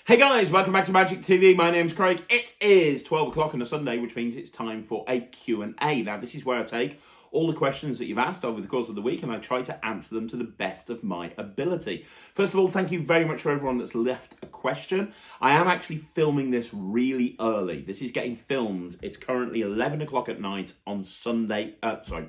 Hey guys, welcome back to Magic TV. My name's Craig. It is 12 o'clock on a Sunday, which means it's time for a Q&A. Now, this is where I take all the questions that you've asked over the course of the week and I try to answer them to the best of my ability. First of all, thank you very much for everyone that's left a question. I am actually filming this really early. This is getting filmed. It's currently 11 o'clock at night on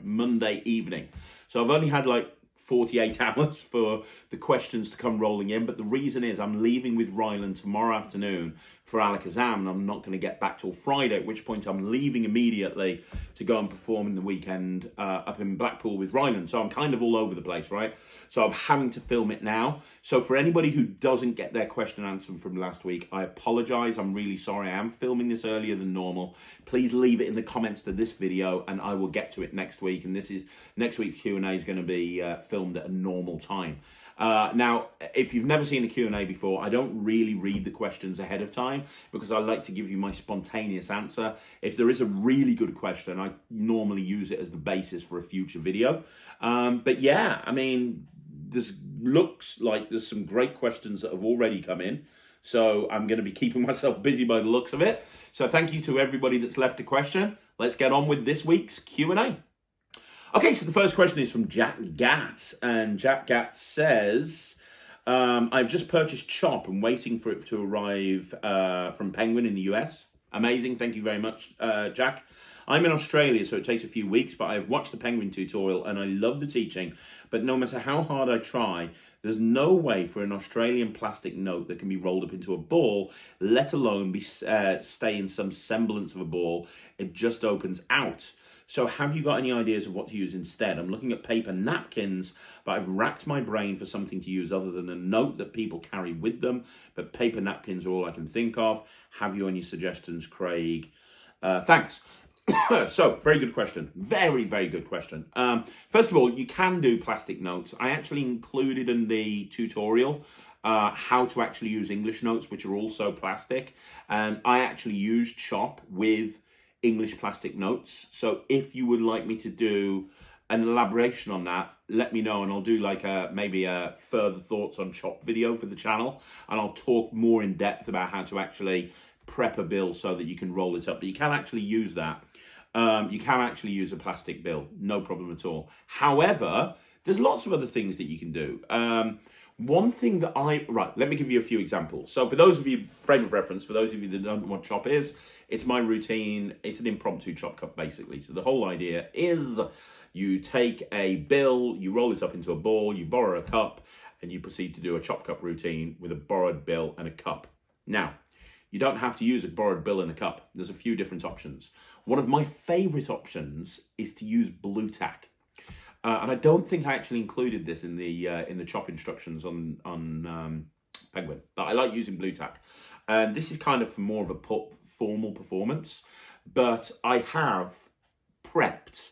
Monday evening. So I've only had like 48 hours for the questions to come rolling in, but the reason is I'm leaving with Ryland tomorrow afternoon for Artisan, and I'm not going to get back till Friday, at which point I'm leaving immediately to go and perform in the weekend up in Blackpool with Ryland. So I'm kind of all over the place, right? So I'm having to film it now. So for anybody who doesn't get their question answered from last week, I apologize. I'm really sorry. I am filming this earlier than normal. Please leave it in the comments to this video and I will get to it next week. And this is next week's Q&A is going to be filmed at a normal time. Now, if you've never seen a Q&A before, I don't really read the questions ahead of time because I like to give you my spontaneous answer. If there is a really good question, I normally use it as the basis for a future video. But yeah, I mean, looks like there's some great questions that have already come in. So I'm going to be keeping myself busy by the looks of it. So thank you to everybody that's left a question. Let's get on with this week's Q&A. Okay, so the first question is from Jack Gatt, and Jack Gatt says, I've just purchased Chop and waiting for it to arrive from Penguin in the US. Amazing, thank you very much, Jack. I'm in Australia, so it takes a few weeks, but I've watched the Penguin tutorial and I love the teaching, but no matter how hard I try, there's no way for an Australian plastic note that can be rolled up into a ball, let alone stay in some semblance of a ball. It just opens out. So have you got any ideas of what to use instead? I'm looking at paper napkins, but I've racked my brain for something to use other than a note that people carry with them. But paper napkins are all I can think of. Have you any suggestions, Craig? Thanks. So, very good question. Very, very good question. First of all, you can do plastic notes. I actually included in the tutorial how to actually use English notes, which are also plastic. And I actually used Chop with English plastic notes. So if you would like me to do an elaboration on that, let me know and I'll do like maybe a further thoughts on Chop video for the channel, and I'll talk more in depth about how to actually prep a bill so that you can roll it up. But you can actually use that. You can actually use a plastic bill, no problem at all. However, there's lots of other things that you can do. One thing that let me give you a few examples. So for those of you, frame of reference, for those of you that don't know what Chop is, it's my routine. It's an impromptu chop cup, basically. So the whole idea is you take a bill, you roll it up into a ball, you borrow a cup, and you proceed to do a chop cup routine with a borrowed bill and a cup. Now, you don't have to use a borrowed bill and a cup. There's a few different options. One of my favorite options is to use blue tack. And I don't think I actually included this in the Chop instructions on Penguin, but I like using blue tack. And this is kind of for more of a formal performance, but I have prepped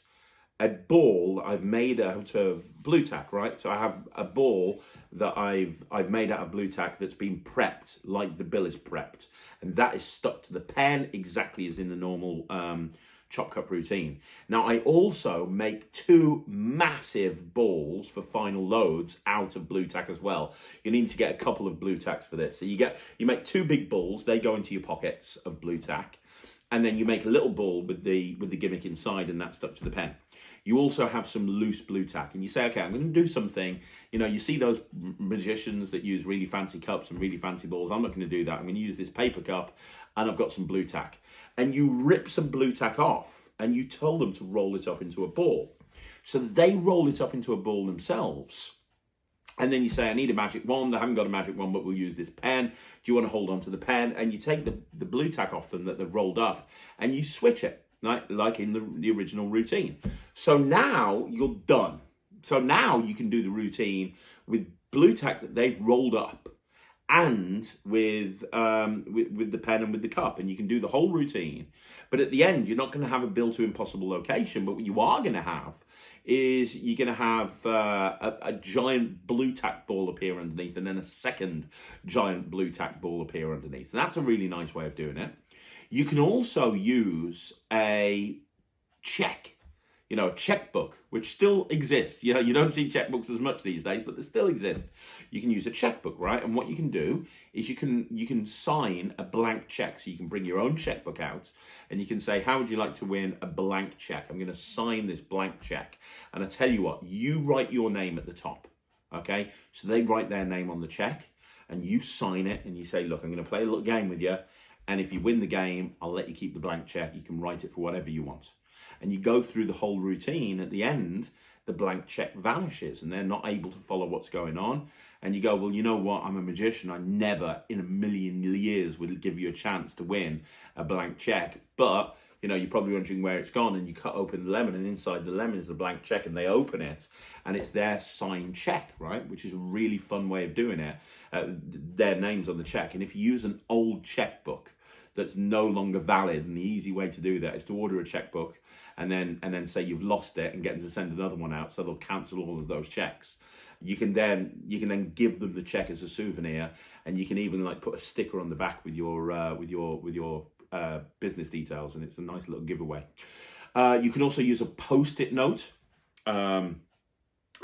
a ball I've made out of blue tack, right? So I have a ball that I've made out of blue tack that's been prepped like the bill is prepped, and that is stuck to the pen exactly as in the normal chop cup routine. Now I also make two massive balls for final loads out of blue tack as well. You need to get a couple of blue tacks for this. So you make two big balls, they go into your pockets of blue tack, and then you make a little ball with the gimmick inside, and that's stuck to the pen. You also have some loose blue tack, and you say, okay, I'm going to do something. You know, you see those magicians that use really fancy cups and really fancy balls. I'm not going to do that. I'm going to use this paper cup, and I've got some blue tack. And you rip some blue tack off, and you tell them to roll it up into a ball. So they roll it up into a ball themselves. And then you say, I need a magic wand. I haven't got a magic wand, but we'll use this pen. Do you want to hold on to the pen? And you take the blue tack off them that they've rolled up, and you switch it. Like in the original routine. So now you're done. So now you can do the routine with blue tack that they've rolled up and with the pen and with the cup, and you can do the whole routine. But at the end, you're not going to have a bill to impossible location, but what you are going to have is you're going to have a giant blue tack ball appear underneath, and then a second giant blue tack ball appear underneath. So that's a really nice way of doing it. You can also use a check. a checkbook, which still exists. You don't see checkbooks as much these days, but they still exist. You can use a checkbook, right? And what you can do is you can sign a blank check. So you can bring your own checkbook out and you can say, how would you like to win a blank check? I'm going to sign this blank check. And I tell you what, you write your name at the top, okay? So they write their name on the check and you sign it and you say, look, I'm going to play a little game with you. And if you win the game, I'll let you keep the blank check. You can write it for whatever you want. And you go through the whole routine. At the end, the blank check vanishes and they're not able to follow what's going on. And you go, well, you know what? I'm a magician. I never in a million years would give you a chance to win a blank check. But, you're probably wondering where it's gone, and you cut open the lemon and inside the lemon is the blank check and they open it and it's their signed check, right? Which is a really fun way of doing it. Their name's on the check. And if you use an old checkbook that's no longer valid, and the easy way to do that is to order a checkbook and then say you've lost it and get them to send another one out, so they'll cancel all of those checks. You can then give them the check as a souvenir, and you can even put a sticker on the back with your business details, and it's a nice little giveaway. You can also use a post-it note.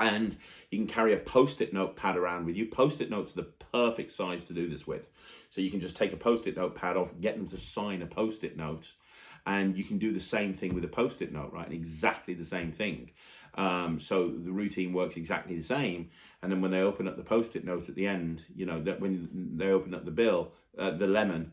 And you can carry a post-it note pad around with you. Post-it notes are the perfect size to do this with. So you can just take a post-it note pad off, get them to sign a post-it note, and you can do the same thing with a post-it note, right? Exactly the same thing. So the routine works exactly the same. And then when they open up the post-it note at the end, that when they open up the lemon,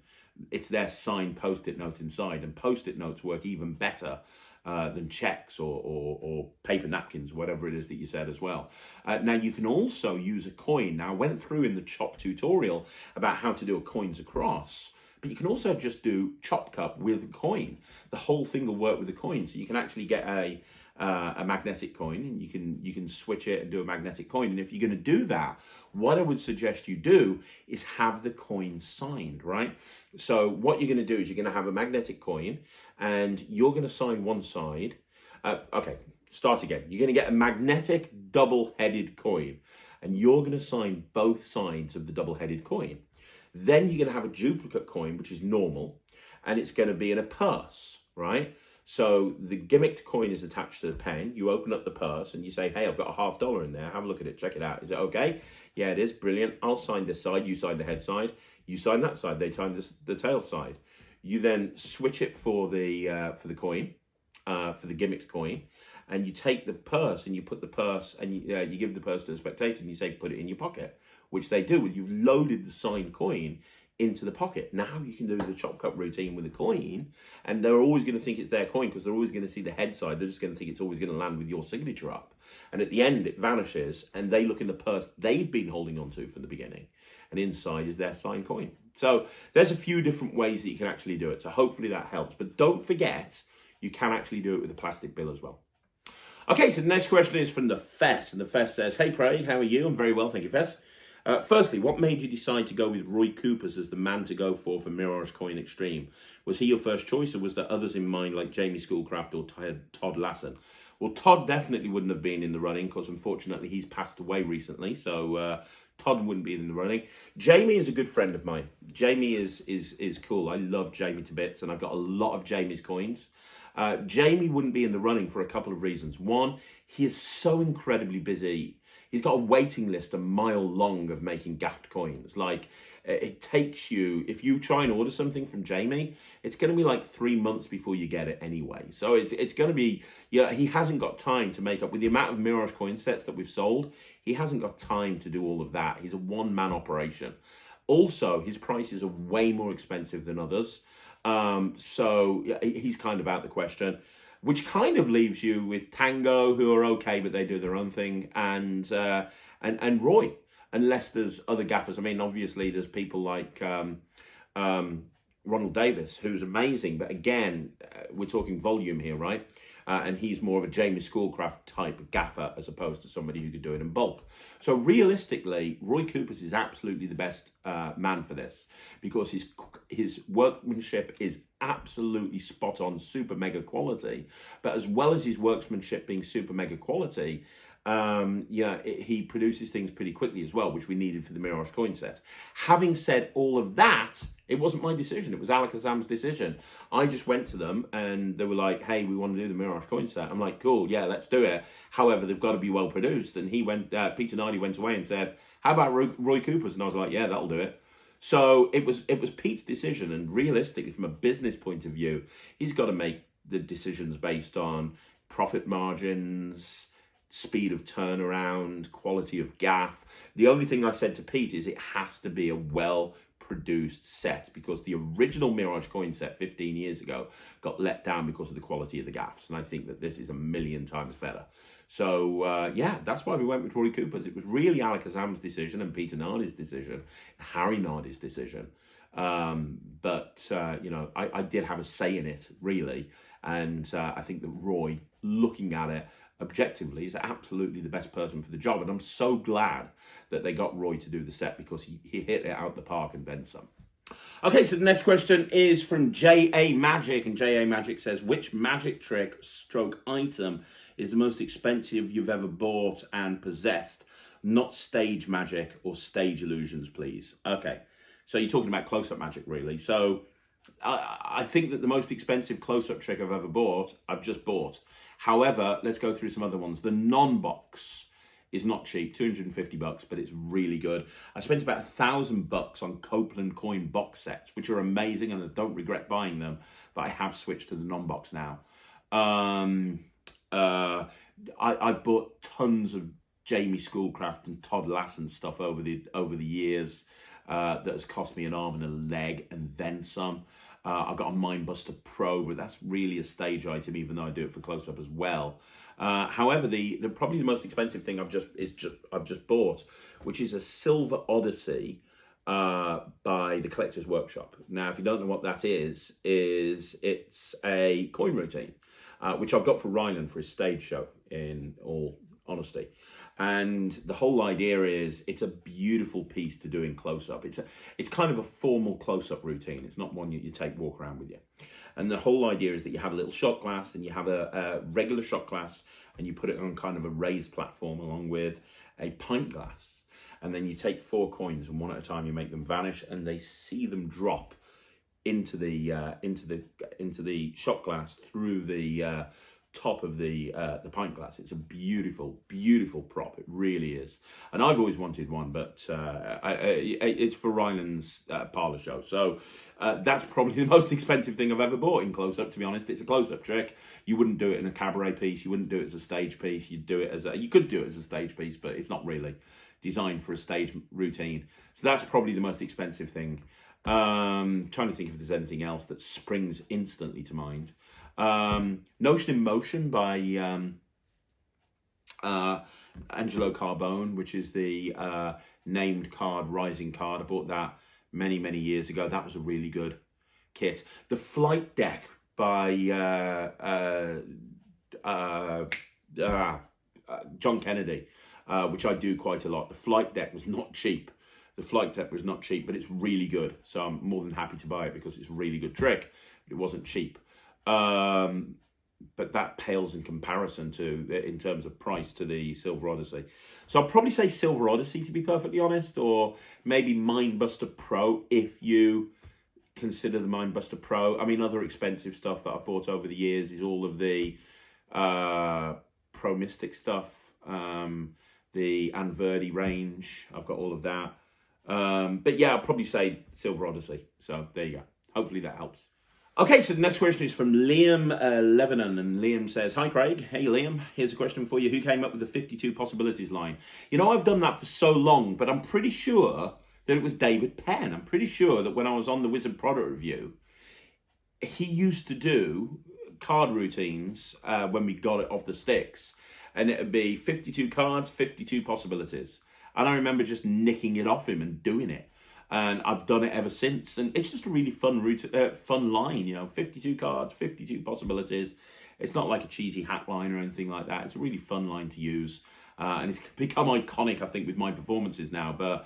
it's their signed post-it note inside. And post-it notes work even better than checks or paper napkins, whatever it is that you said as well. Now, you can also use a coin. Now, I went through in the chop tutorial about how to do a coins across, but you can also just do chop cup with a coin. The whole thing will work with a coin. So you can actually get a magnetic coin, and you can switch it and do a magnetic coin. And if you're going to do that, what I would suggest you do is have the coin signed, right? So what you're going to do is you're going to have a magnetic coin and you're going to sign one side. Okay, start again. You're going to get a magnetic double-headed coin and you're going to sign both sides of the double-headed coin. Then you're going to have a duplicate coin, which is normal, and it's going to be in a purse, right? So the gimmicked coin is attached to the pen. You open up the purse and you say, hey, I've got a $50 in there. Have a look at it. Check it out. Is it okay? Yeah, it is. Brilliant. I'll sign this side. You sign the head side. You sign that side. They sign the tail side. You then switch it for the coin, for the gimmicked coin. And you take the purse and you put the purse and you give the purse to the spectator and you say, put it in your pocket, which they do. You've loaded the signed coin into the pocket. Now you can do the chop cup routine with a coin, and they're always going to think it's their coin because they're always going to see the head side. They're just going to think it's always going to land with your signature up. And at the end, it vanishes, and they look in the purse they've been holding on to from the beginning, and inside is their signed coin. So there's a few different ways that you can actually do it. So hopefully that helps. But don't forget, you can actually do it with a plastic bill as well. Okay, so the next question is from the Fess, and the Fess says, hey Craig, how are you? I'm very well, thank you, Fess. Firstly, what made you decide to go with Roy Coopers as the man to go for Mirage Coin Extreme? Was he your first choice, or was there others in mind like Jamie Schoolcraft or Todd Lassen? Well, Todd definitely wouldn't have been in the running because unfortunately he's passed away recently, so Todd wouldn't be in the running. Jamie is a good friend of mine. Jamie is cool. I love Jamie to bits, and I've got a lot of Jamie's coins. Jamie wouldn't be in the running for a couple of reasons. One, he is so incredibly busy. He's got a waiting list a mile long of making gaffed coins. Like, it takes you, if you try and order something from Jamie, it's going to be like 3 months before you get it anyway. So it's going to be, he hasn't got time to make up, with the amount of Mirage coin sets that we've sold, he hasn't got time to do all of that. He's a one-man operation. Also, his prices are way more expensive than others. So he's kind of out the question. Which kind of leaves you with Tango, who are okay, but they do their own thing, and Roy, unless there's other gaffers. I mean, obviously there's people like Ronald Davis, who's amazing, but again, we're talking volume here, right? And he's more of a Jamie Schoolcraft type gaffer as opposed to somebody who could do it in bulk. So realistically, Roy Coopers is absolutely the best man for this because his workmanship is absolutely spot on, super mega quality. But as well as his workmanship being super mega quality, he produces things pretty quickly as well, which we needed for the Mirage coin set. Having said all of that, it wasn't my decision. It was Alakazam's decision. I just went to them and they were like, hey, we want to do the Mirage coin set. I'm like, cool, yeah, let's do it. However, they've got to be well produced. And Peter Nardi went away and said, how about Roy Cooper's? And I was like, yeah, that'll do it. So it was Pete's decision. And realistically, from a business point of view, he's got to make the decisions based on profit margins, speed of turnaround, quality of gaff. The only thing I said to Pete is it has to be a well-produced set, because the original Mirage coin set 15 years ago got let down because of the quality of the gaffs, and I think that this is a million times better. So, that's why we went with Rory Cooper's. It was really Alakazam's decision and Peter Nardi's decision, Harry Nardi's decision. But I did have a say in it, really. And I think that Roy, looking at it objectively, is absolutely the best person for the job. And I'm so glad that they got Roy to do the set, because he hit it out the park and then some. Okay, so the next question is from J.A. Magic. And J.A. Magic says, which magic trick stroke item is the most expensive you've ever bought and possessed? Not stage magic or stage illusions, please. Okay, so you're talking about close-up magic, really. So I think that the most expensive close-up trick I've ever bought, I've just bought. However, let's go through some other ones. The non-box is not cheap, $250, but it's really good. I spent about $1,000 on Copeland coin box sets, which are amazing, and I don't regret buying them, but I have switched to the non-box now. I've bought tons of Jamie Schoolcraft and Todd Lassen stuff over the years that has cost me an arm and a leg and then some. I've got a Mindbuster Pro, but that's really a stage item, even though I do it for close-up as well. However, the probably the most expensive thing I've just bought, which is a Silver Odyssey by the Collector's Workshop. Now, if you don't know what that is it's a coin routine, which I've got for Ryland for his stage show, in all honesty. And the whole idea is it's a beautiful piece to do in close-up. It's kind of a formal close-up routine. It's not one you walk around with you. And the whole idea is that you have a little shot glass, and you have a regular shot glass, and you put it on kind of a raised platform along with a pint glass. And then you take 4 coins, and one at a time you make them vanish, and they see them drop into the shot glass through the top of the pint glass. It's a beautiful, beautiful prop. It really is. And I've always wanted one, but it's for Ryland's parlour show. So that's probably the most expensive thing I've ever bought in close-up, to be honest. It's a close-up trick. You wouldn't do it in a cabaret piece. You wouldn't do it as a stage piece. You'd do it you could do it as a stage piece, but it's not really designed for a stage routine. So that's probably the most expensive thing. Trying to think if there's anything else that springs instantly to mind. Notion in Motion by Angelo Carbone, which is the named card, rising card. I bought that many, many years ago. That was a really good kit. The Flight Deck by John Kennedy, which I do quite a lot. The Flight Deck was not cheap. But it's really good. So I'm more than happy to buy it because it's a really good trick. It wasn't cheap. But that pales in comparison in terms of price, to the Silver Odyssey. So I'll probably say Silver Odyssey, to be perfectly honest, or maybe Mindbuster Pro, if you consider the Mindbuster Pro. I mean, other expensive stuff that I've bought over the years is all of the Pro Mystic stuff, the Anverdi range. I've got all of that. But yeah, I'll probably say Silver Odyssey. So there you go. Hopefully that helps. Okay, so the next question is from Liam Lebanon, and Liam says, hi Craig. Hey Liam, here's a question for you. Who came up with the 52 possibilities line? You know, I've done that for so long, but I'm pretty sure that it was David Penn. I'm pretty sure that when I was on the Wizard Product Review, he used to do card routines when we got it off the sticks, and it would be 52 cards, 52 possibilities. And I remember just nicking it off him and doing it. And I've done it ever since. And it's just a really fun fun line, you know, 52 cards, 52 possibilities. It's not like a cheesy hat line or anything like that. It's a really fun line to use. And it's become iconic, I think, with my performances now. But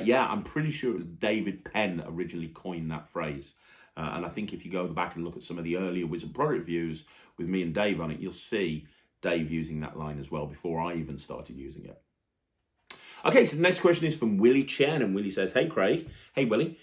yeah, I'm pretty sure it was David Penn that originally coined that phrase. And I think if you go back and look at some of the earlier Wizard Product Reviews with me and Dave on it, you'll see Dave using that line as well before I even started using it. Okay, so the next question is from Willie Chen, and Willie says, hey Craig, hey Willie,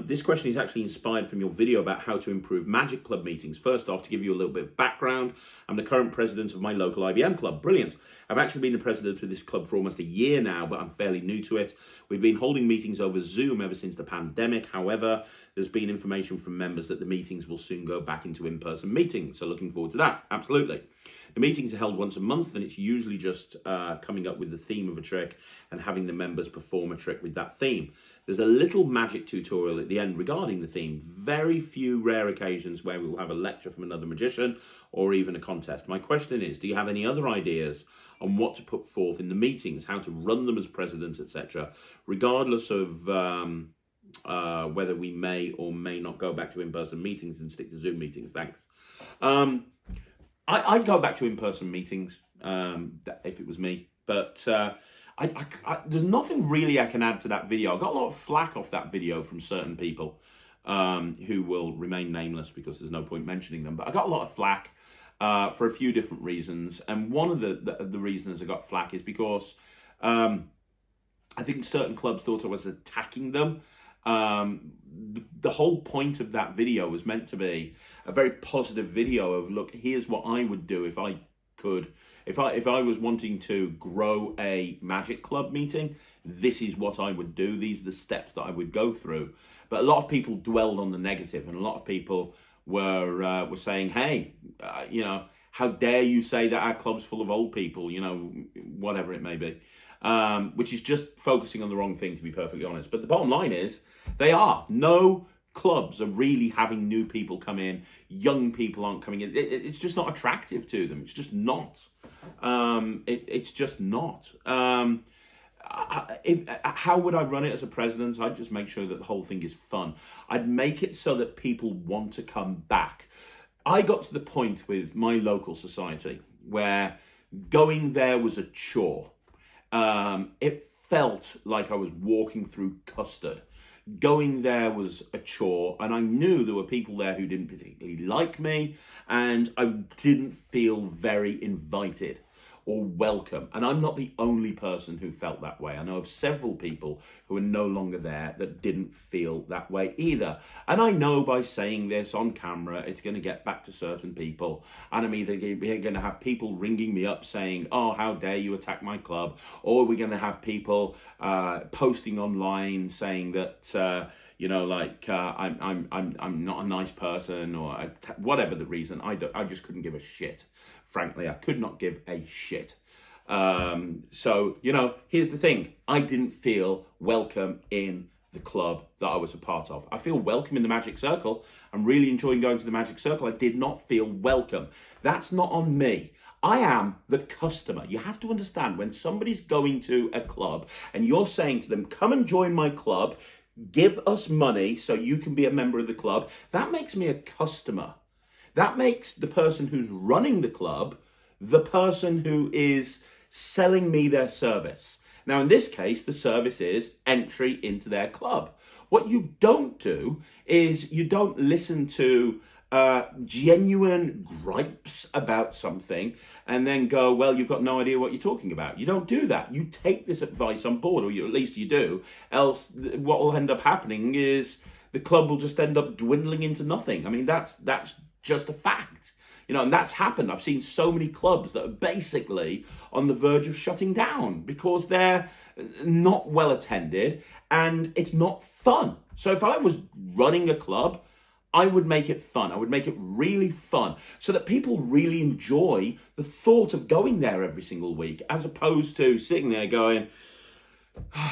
this question is actually inspired from your video about how to improve Magic Club meetings. First off, to give you a little bit of background, I'm the current president of my local IBM club. Brilliant. I've actually been the president of this club for almost a year now, but I'm fairly new to it. We've been holding meetings over Zoom ever since the pandemic. However, there's been information from members that the meetings will soon go back into in-person meetings. So looking forward to that. Absolutely. The meetings are held once a month, and it's usually just coming up with the theme of a trick and having the members perform a trick with that theme. There's a little magic tutorial at the end regarding the theme. Very few rare occasions where we'll have a lecture from another magician or even a contest. My question is, do you have any other ideas on what to put forth in the meetings, how to run them as president, etc., regardless of whether we may or may not go back to in-person meetings and stick to Zoom meetings? Thanks. I'd go back to in-person meetings if it was me, but there's nothing really I can add to that video. I got a lot of flack off that video from certain people who will remain nameless because there's no point mentioning them, but I got a lot of flack for a few different reasons, and one of the reasons I got flack is because I think certain clubs thought I was attacking them. The whole point of that video was meant to be a very positive video of, look, here's what I would do if I could. If I was wanting to grow a Magic Club meeting, this is what I would do. These are the steps that I would go through. But a lot of people dwelled on the negative, and a lot of people were saying, hey, how dare you say that our club's full of old people, whatever it may be, which is just focusing on the wrong thing, to be perfectly honest. But the bottom line is, they are. No clubs are really having new people come in. Young people aren't coming in. It's just not attractive to them. It's just not. It's just not. How would I run it as a president? I'd just make sure that the whole thing is fun. I'd make it so that people want to come back. I got to the point with my local society where going there was a chore. It felt like I was walking through custard. Going there was a chore, and I knew there were people there who didn't particularly like me, and I didn't feel very invited or welcome. And I'm not the only person who felt that way. I know of several people who are no longer there that didn't feel that way either. And I know by saying this on camera, it's going to get back to certain people. And I'm either going to have people ringing me up saying, oh, how dare you attack my club? Or we're going to have people posting online saying that, I'm not a nice person, or whatever the reason. I just couldn't give a shit. Frankly, I could not give a shit. So, here's the thing. I didn't feel welcome in the club that I was a part of. I feel welcome in the Magic Circle. I'm really enjoying going to the Magic Circle. I did not feel welcome. That's not on me. I am the customer. You have to understand, when somebody's going to a club and you're saying to them, come and join my club, give us money so you can be a member of the club, that makes me a customer. That makes the person who's running the club the person who is selling me their service. Now, in this case, the service is entry into their club. What you don't do is you don't listen to genuine gripes about something and then go, well, you've got no idea what you're talking about. You don't do that. You take this advice on board, or at least you do. Else what will end up happening is the club will just end up dwindling into nothing. I mean, that's just a fact. And that's happened. I've seen so many clubs that are basically on the verge of shutting down because they're not well attended and it's not fun. So if I was running a club, I would make it fun. I would make it really fun so that people really enjoy the thought of going there every single week, as opposed to sitting there going,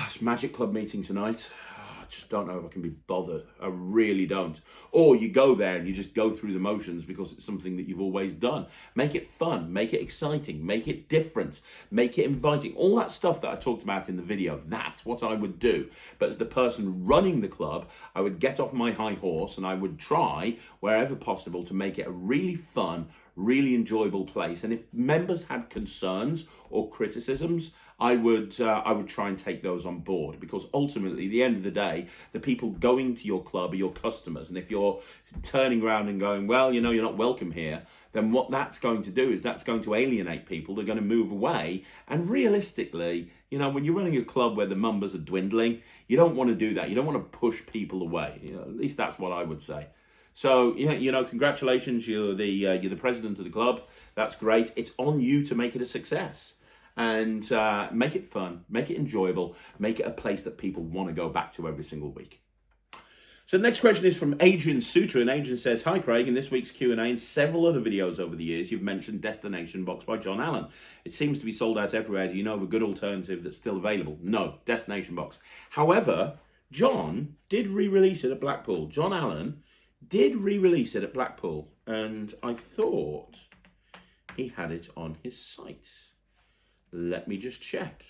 it's Magic Club meeting tonight. I just don't know if I can be bothered. I really don't. Or you go there and you just go through the motions because it's something that you've always done. Make it fun, make it exciting, make it different, make it inviting. All that stuff that I talked about in the video, that's what I would do. But as the person running the club, I would get off my high horse and I would try, wherever possible, to make it a really fun, really enjoyable place. And if members had concerns or criticisms, I would try and take those on board, because ultimately, at the end of the day, the people going to your club are your customers. And if you're turning around and going, well, you're not welcome here, then what that's going to do is that's going to alienate people. They're going to move away. And realistically, when you're running a club where the numbers are dwindling, you don't want to do that. You don't want to push people away. At least that's what I would say. So, congratulations. You're the president of the club. That's great. It's on you to make it a success. And make it fun, make it enjoyable, make it a place that people want to go back to every single week. So the next question is from Adrian Sutra, and Adrian says, hi Craig, in this week's Q&A and several other videos over the years, you've mentioned Destination Box by John Allen. It seems to be sold out everywhere. Do you know of a good alternative that's still available? No, Destination Box. However, John did re-release it at Blackpool. John Allen did re-release it at Blackpool, and I thought he had it on his site. Let me just check.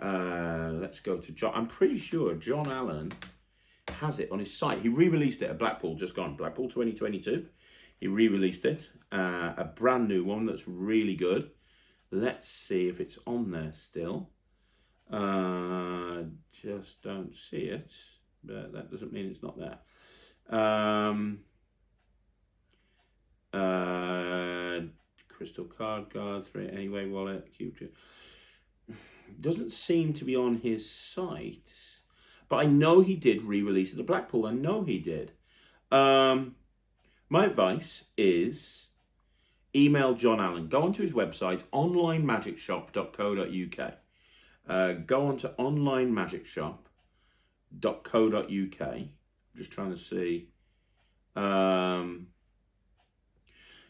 Let's go to John. I'm pretty sure John Allen has it on his site. He re-released it at Blackpool, just gone. Blackpool 2022. He re-released it. A brand new one that's really good. Let's see if it's on there still. Just don't see it. But that doesn't mean it's not there. Crystal card guard, 3 anyway wallet, Q2. Doesn't seem to be on his site, but I know he did re-release it at Blackpool. I know he did. My advice is email John Allen. Go onto his website, onlinemagicshop.co.uk. Go onto onlinemagicshop.co.uk. I'm just trying to see.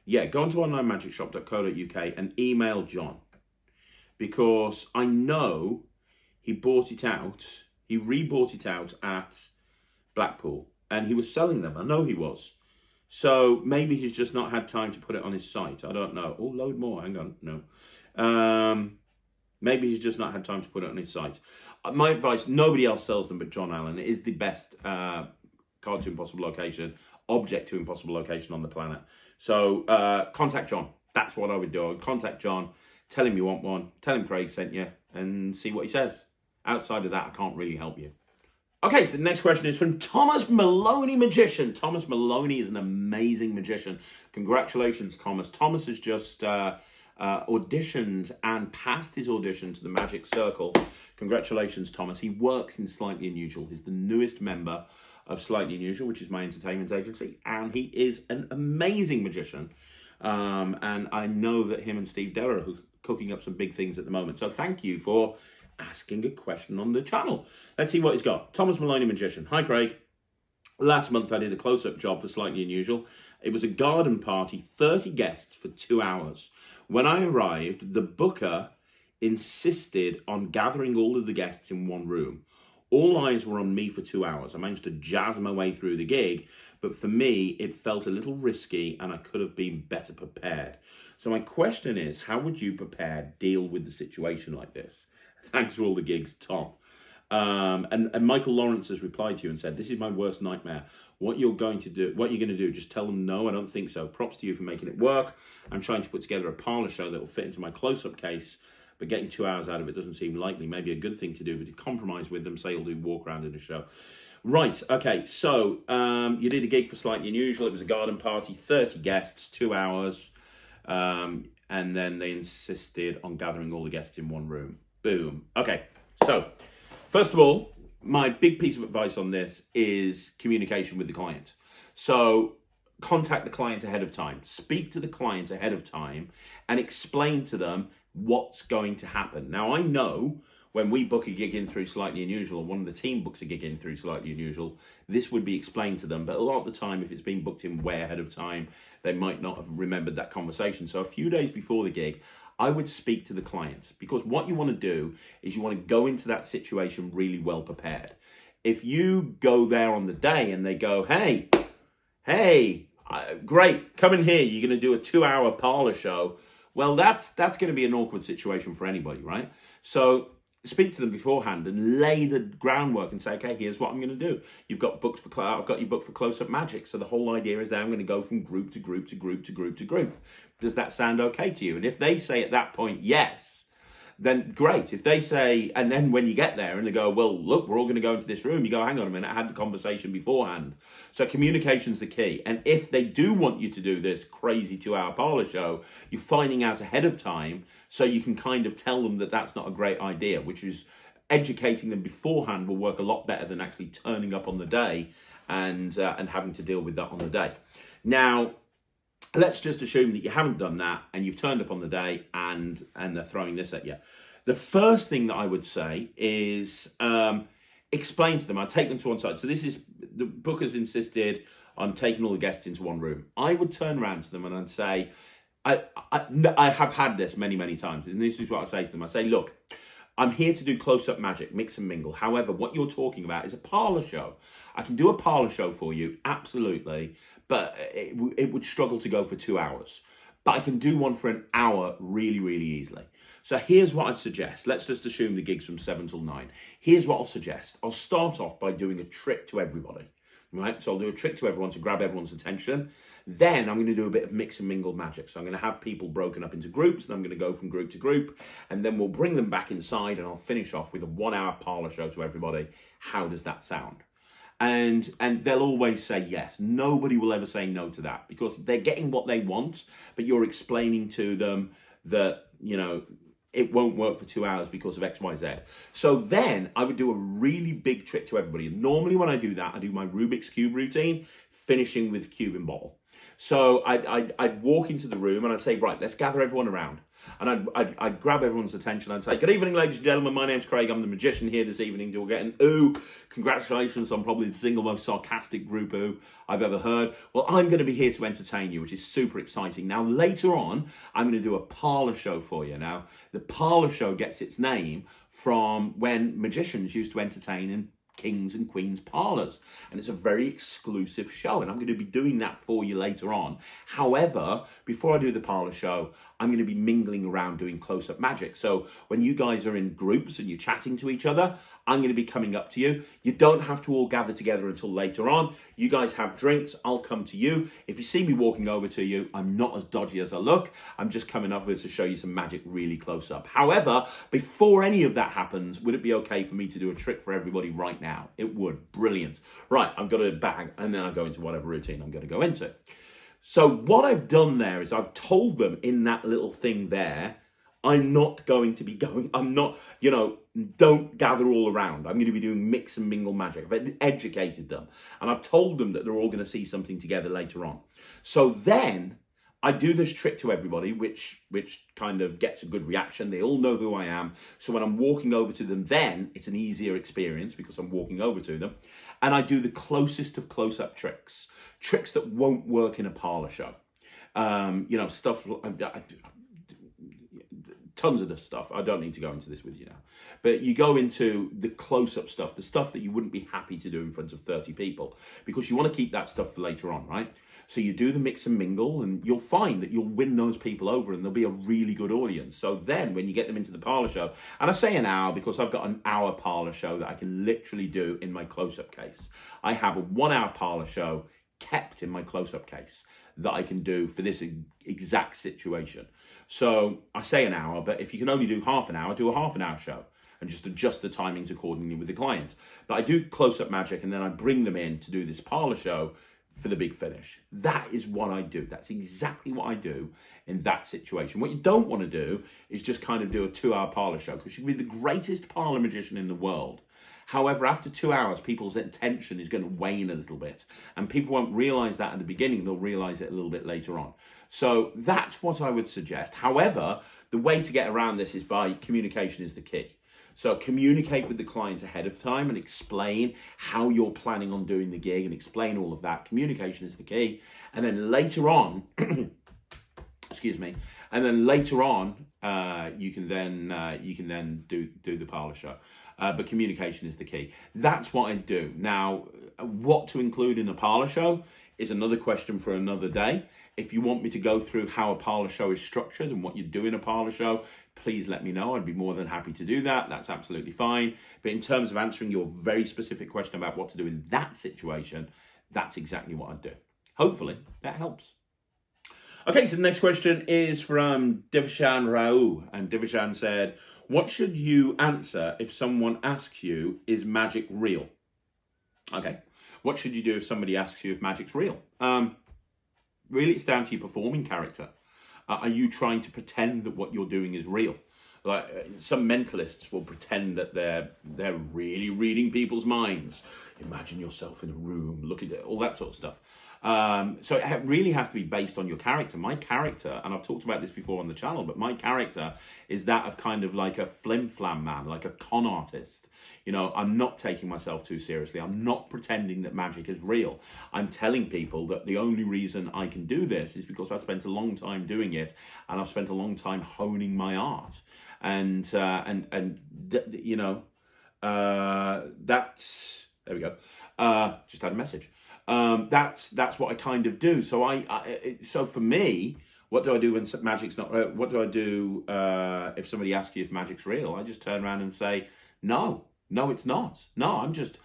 Yeah, go onto onlinemagicshop.co.uk and email John, because I know he bought it out. He rebought it out at Blackpool, and he was selling them. I know he was. So maybe he's just not had time to put it on his site. I don't know. Oh, load more. Hang on. No. Maybe he's just not had time to put it on his site. My advice, nobody else sells them but John Allen. It is the best card to impossible location, object to impossible location on the planet. So contact John. That's what I would do. I would contact John, tell him you want one, tell him Craig sent you, and see what he says. Outside of that, I can't really help you. Okay, so the next question is from Thomas Maloney Magician. Thomas Maloney is an amazing magician. Congratulations, Thomas. Thomas has just auditioned and passed his audition to the Magic Circle. Congratulations, Thomas. He works in Slightly Unusual. He's the newest member of Slightly Unusual, which is my entertainment agency, and he is an amazing magician. And I know that him and Steve Della are cooking up some big things at the moment. So thank you for asking a question on the channel. Let's see what he's got. Thomas Maloney Magician. Hi, Craig. Last month I did a close-up job for Slightly Unusual. It was a garden party, 30 guests for 2 hours. When I arrived, the booker insisted on gathering all of the guests in one room. All eyes were on me for 2 hours. I managed to jazz my way through the gig, but for me, it felt a little risky and I could have been better prepared. So my question is, how would you deal with the situation like this? Thanks for all the gigs, Tom. And Michael Lawrence has replied to you and said, this is my worst nightmare. What you're going to do, just tell them no, I don't think so. Props to you for making it work. I'm trying to put together a parlor show that will fit into my close-up case, but getting 2 hours out of it doesn't seem likely. Maybe a good thing to do, but to compromise with them, say you'll do walk around in a show. Right, okay, so you did a gig for Slightly Unusual. It was a garden party, 30 guests, 2 hours, and then they insisted on gathering all the guests in one room. Boom. Okay, so first of all, my big piece of advice on this is communication with the client. So contact the client ahead of time. Speak to the client ahead of time and explain to them what's going to happen. Now, I know when we book a gig in through Slightly Unusual, or one of the team books a gig in through Slightly Unusual, this would be explained to them. But a lot of the time, if it's been booked in way ahead of time, they might not have remembered that conversation. So a few days before the gig, I would speak to the client, because what you want to do is you want to go into that situation really well prepared. If you go there on the day and they go, hey, great, come in here, you're going to do a 2-hour parlor show. Well, that's going to be an awkward situation for anybody, right? So speak to them beforehand and lay the groundwork and say, okay, here's what I'm going to do. You've got booked for, I've got you booked for close-up magic. So the whole idea is that I'm going to go from group to group to group to group to group. Does that sound okay to you? And if they say at that point, yes, then great. If they say, and then when you get there and they go, well, look, we're all going to go into this room, you go, hang on a minute, I had the conversation beforehand. So communication's the key. And if they do want you to do this crazy 2-hour parlor show, you're finding out ahead of time so you can kind of tell them that that's not a great idea, which is educating them beforehand will work a lot better than actually turning up on the day and having to deal with that on the day. Now, let's just assume that you haven't done that and you've turned up on the day and they're throwing this at you. The first thing that I would say is explain to them. I'd take them to one side. So this is, the bookers insisted on taking all the guests into one room. I would turn around to them and I'd say, I have had this many, many times. And this is what I say to them. I say, look, I'm here to do close-up magic, mix and mingle. However, what you're talking about is a parlor show. I can do a parlor show for you, absolutely, but it would struggle to go for 2 hours. But I can do one for an hour really, really easily. So here's what I'd suggest. Let's just assume the gig's from 7 till 9. Here's what I'll suggest. I'll start off by doing a trick to everybody, right? So I'll do a trick to everyone to grab everyone's attention. Then I'm going to do a bit of mix and mingle magic. So I'm going to have people broken up into groups, and I'm going to go from group to group, and then we'll bring them back inside, and I'll finish off with a 1-hour parlor show to everybody. How does that sound? And they'll always say yes. Nobody will ever say no to that because they're getting what they want, but you're explaining to them that, you know, it won't work for 2 hours because of X, Y, Z. So then I would do a really big trick to everybody. And normally when I do that, I do my Rubik's Cube routine, finishing with cube and bottle. So I'd walk into the room and I'd say, right, let's gather everyone around. And I'd grab everyone's attention. I'd say, good evening, ladies and gentlemen. My name's Craig. I'm the magician here this evening. We'll get an ooh. Congratulations on probably the single most sarcastic group ooh I've ever heard. Well, I'm going to be here to entertain you, which is super exciting. Now, later on, I'm going to do a parlor show for you. Now, the parlor show gets its name from when magicians used to entertain in kings and queens parlors, and it's a very exclusive show, and I'm going to be doing that for you later on. However, before I do the parlor show, I'm going to be mingling around doing close-up magic. So when you guys are in groups and you're chatting to each other, I'm going to be coming up to you. You don't have to all gather together until later on. You guys have drinks, I'll come to you. If you see me walking over to you, I'm not as dodgy as I look. I'm just coming over to show you some magic really close up. However, before any of that happens, would it be okay for me to do a trick for everybody right now? It would. Brilliant. Right, I've got a bag, and then I'll go into whatever routine I'm going to go into. So what I've done there is I've told them in that little thing there, I'm not going to be going, I'm not, you know, don't gather all around. I'm going to be doing mix and mingle magic. I've educated them, and I've told them that they're all going to see something together later on. So then I do this trick to everybody, which kind of gets a good reaction. They all know who I am. So when I'm walking over to them, then it's an easier experience because I'm walking over to them. And I do the closest of close-up tricks that won't work in a parlor show. You know, stuff, tons of this stuff. I don't need to go into this with you now. But you go into the close-up stuff, the stuff that you wouldn't be happy to do in front of 30 people, because you want to keep that stuff for later on, right? So you do the mix and mingle, and you'll find that you'll win those people over, and there'll be a really good audience. So then when you get them into the parlor show, and I say an hour because I've got an hour parlor show that I can literally do in my close-up case. I have a 1 hour parlor show kept in my close-up case that I can do for this exact situation. So I say an hour, but if you can only do half an hour, do a half an hour show and just adjust the timings accordingly with the client. But I do close-up magic, and then I bring them in to do this parlor show for the big finish. That is what I do. That's exactly what I do in that situation. What you don't want to do is just kind of do a 2 hour parlor show, because you can be the greatest parlor magician in the world. However, after 2 hours, people's attention is going to wane a little bit, and people won't realize that at the beginning. They'll realize it a little bit later on. So that's what I would suggest. However, the way to get around this is by communication is the key. So communicate with the client ahead of time and explain how you're planning on doing the gig, and explain all of that. Communication is the key. And then later on, excuse me, and then later on, you can then do the parlor show. But communication is the key. That's what I do. Now, what to include in a parlor show is another question for another day. If you want me to go through how a parlor show is structured and what you do in a parlor show, please let me know. I'd be more than happy to do that. That's absolutely fine. But in terms of answering your very specific question about what to do in that situation, that's exactly what I'd do. Hopefully that helps. Okay, so the next question is from Divishan Rao. And Divishan said, what should you answer if someone asks you, is magic real? Okay, what should you do if somebody asks you if magic's real? Really, it's down to your performing character. Are you trying to pretend that what you're doing is real? Like some mentalists will pretend that they're really reading people's minds. Imagine yourself in a room, looking at all that sort of stuff. So it really has to be based on your character. My character, and I've talked about this before on the channel, but my character is that of kind of like a flim-flam man, like a con artist. You know, I'm not taking myself too seriously. I'm not pretending that magic is real. I'm telling people that the only reason I can do this is because I spent a long time doing it, and I've spent a long time honing my art. That's, there we go. Just had a message. That's what I kind of do. So so for me, what do I do when magic's not? What do I do if somebody asks you if magic's real? I just turn around and say, no, it's not. No, I'm just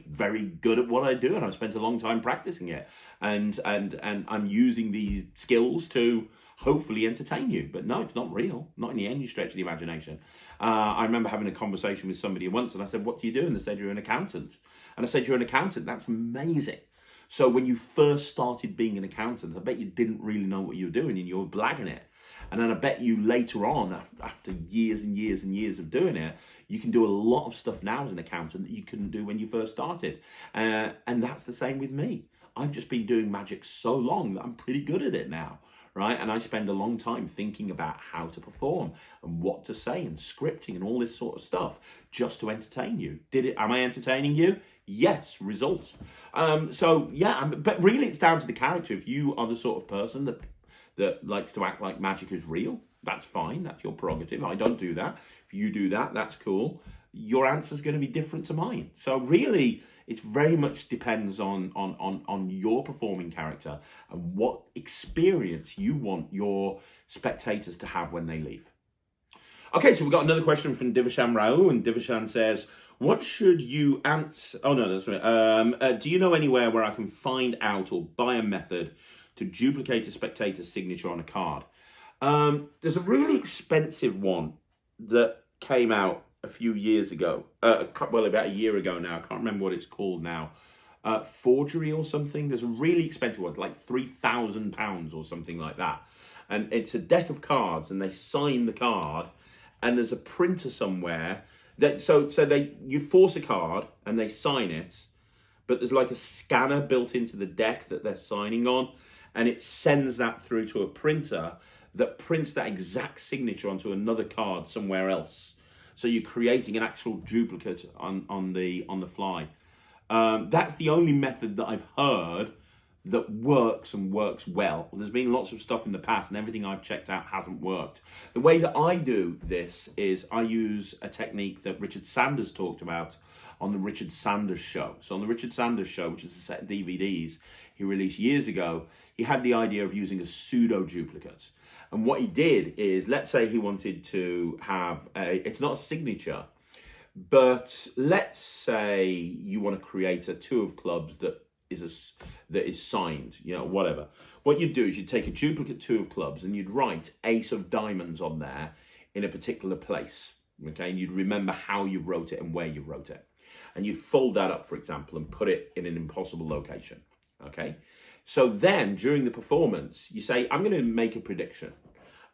very good at what I do, and I've spent a long time practicing it, and I'm using these skills to hopefully entertain you. But no, it's not real, not in any stretch of the imagination. I remember having a conversation with somebody once, and I said, what do you do? And they said, you're an accountant. And I said, you're an accountant? That's amazing. So when you first started being an accountant, I bet you didn't really know what you were doing, and you were blagging it. And then I bet you later on, after years and years and years of doing it, you can do a lot of stuff now as an accountant that you couldn't do when you first started. And that's the same with me. I've just been doing magic so long that I'm pretty good at it now, right? And I spend a long time thinking about how to perform and what to say and scripting and all this sort of stuff just to entertain you. Am I entertaining you? Yes, results. So yeah, but really it's down to the character. If you are the sort of person that likes to act like magic is real, that's fine. That's your prerogative. I don't do that. If you do that, that's cool. Your answer's going to be different to mine. So really, it very much depends on your performing character and what experience you want your spectators to have when they leave. Okay, so we've got another question from Divishan Rao, and Divishan says, what should you answer? Oh, no, that's right. Do you know anywhere where I can find out or buy a method to duplicate a spectator's signature on a card? There's a really expensive one that came out a few years ago. Well, about a year ago now. I can't remember what it's called now. Forgery or something. There's a really expensive one, like £3,000 or something like that. And it's a deck of cards, and they sign the card, and there's a printer somewhere. You force a card and they sign it, but there's like a scanner built into the deck that they're signing on, and it sends that through to a printer that prints that exact signature onto another card somewhere else. So you're creating an actual duplicate on the fly. That's the only method that I've heard that works and works well. There's been lots of stuff in the past, and everything I've checked out hasn't worked. The way that I do this is I use a technique that Richard Sanders talked about on the Richard Sanders Show. So on the Richard Sanders Show, which is a set of DVDs he released years ago, he had the idea of using a pseudo duplicate. And what he did is, let's say he wanted to have it's not a signature, but let's say you want to create a two of clubs that is signed, whatever. What you'd do is you'd take a duplicate two of clubs and you'd write ace of diamonds on there in a particular place, okay? And you'd remember how you wrote it and where you wrote it. And you'd fold that up, for example, and put it in an impossible location, okay? So then during the performance, you say, I'm going to make a prediction.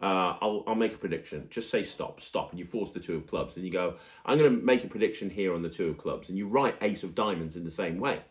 I'll make a prediction. Just say stop, and you force the two of clubs. And you go, I'm going to make a prediction here on the two of clubs. And you write ace of diamonds in the same way.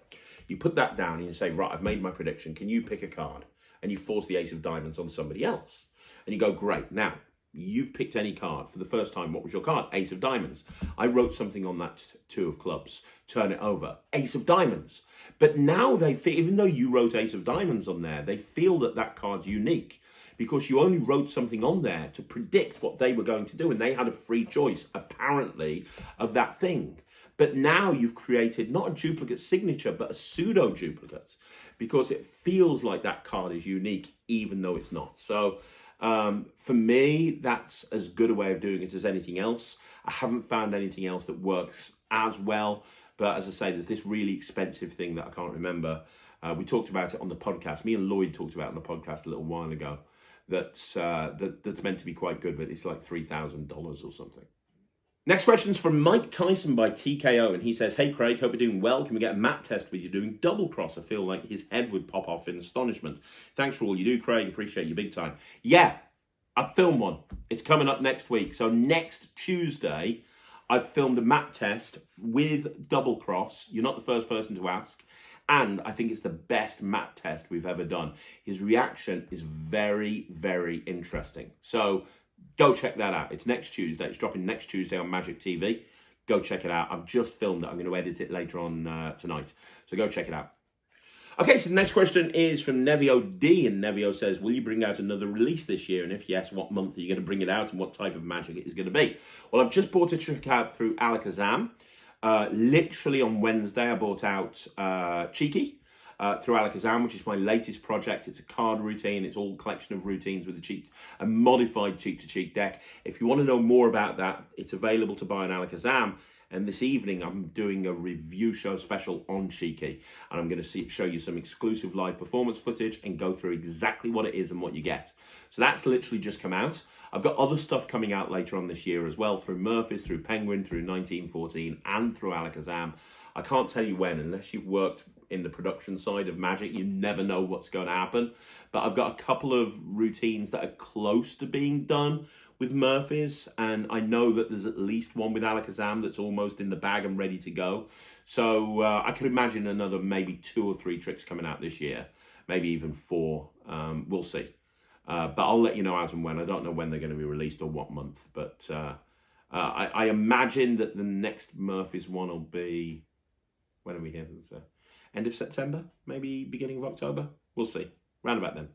You put that down and you say, right, I've made my prediction. Can you pick a card? And you force the ace of diamonds on somebody else. And you go, great. Now, you picked any card for the first time. What was your card? Ace of diamonds. I wrote something on that two of clubs. Turn it over. Ace of diamonds. But now they feel, even though you wrote ace of diamonds on there, they feel that that card's unique because you only wrote something on there to predict what they were going to do. And they had a free choice, apparently, of that thing. But now you've created not a duplicate signature, but a pseudo duplicate, because it feels like that card is unique, even though it's not. So for me, that's as good a way of doing it as anything else. I haven't found anything else that works as well. But as I say, there's this really expensive thing that I can't remember. We talked about it on the podcast. Me and Lloyd talked about it on the podcast a little while ago. That's meant to be quite good, but it's like $3,000 or something. Next question's from Mike Tyson by TKO, and he says, "Hey Craig, hope you're doing well. Can we get a mat test with you doing double cross? I feel like his head would pop off in astonishment. Thanks for all you do, Craig. Appreciate you big time." Yeah, I filmed one. It's coming up next week. So next Tuesday, I've filmed a mat test with double cross. You're not the first person to ask. And I think it's the best mat test we've ever done. His reaction is very, very interesting. So go check that out. It's next Tuesday. It's dropping next Tuesday on Magic TV. Go check it out. I've just filmed it. I'm going to edit it later on tonight. So go check it out. Okay, so the next question is from Nevio D. And Nevio says, "Will you bring out another release this year? And if yes, what month are you going to bring it out and what type of magic it is going to be?" Well, I've just bought a trick out through Alakazam. Literally on Wednesday, I bought out Cheeky through Alakazam, which is my latest project. It's a card routine. It's all a collection of routines with a modified cheek-to-cheek deck. If you want to know more about that, it's available to buy on Alakazam. And this evening, I'm doing a review show special on Cheeky. And I'm going to show you some exclusive live performance footage and go through exactly what it is and what you get. So that's literally just come out. I've got other stuff coming out later on this year as well, through Murphy's, through Penguin, through 1914, and through Alakazam. I can't tell you when, unless you've worked in the production side of Magic. You never know what's going to happen. But I've got a couple of routines that are close to being done with Murphy's, and I know that there's at least one with Alakazam that's almost in the bag and ready to go. So I could imagine another maybe 2 or 3 tricks coming out this year, maybe even 4. We'll see. But I'll let you know as and when. I don't know when they're going to be released or what month, but I imagine that the next Murphy's one will be, when are we here? End of September, maybe beginning of October. We'll see. Round about then.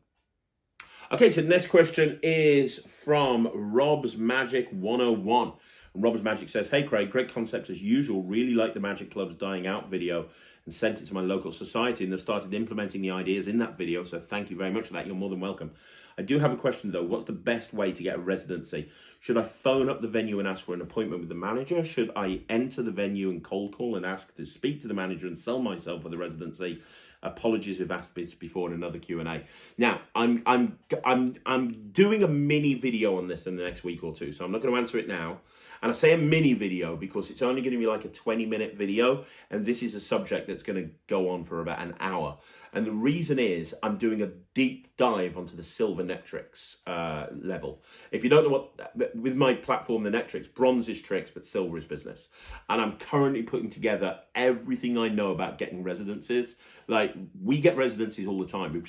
Okay, so the next question is from Rob's Magic 101. Rob's Magic says, "Hey Craig, great concept as usual. Really like the Magic Club's Dying Out video and sent it to my local society, and they've started implementing the ideas in that video, so thank you very much for that. You're more than welcome. I do have a question though. What's the best way to get a residency? Should I phone up the venue and ask for an appointment with the manager? Should I enter the venue and cold call and ask to speak to the manager and sell myself for the residency? Apologies if asked this before in another Q&A. Now, I'm doing a mini video on this in the next week or two, so I'm not going to answer it now. And I say a mini video because it's only going to be like a 20-minute video, and this is a subject that's going to go on for about an hour. And the reason is I'm doing a deep dive onto the silver Netrix level. If you don't know what, with my platform, the Netrix, bronze is tricks, but silver is business. And I'm currently putting together everything I know about getting residencies. Like, we get residencies all the time. We've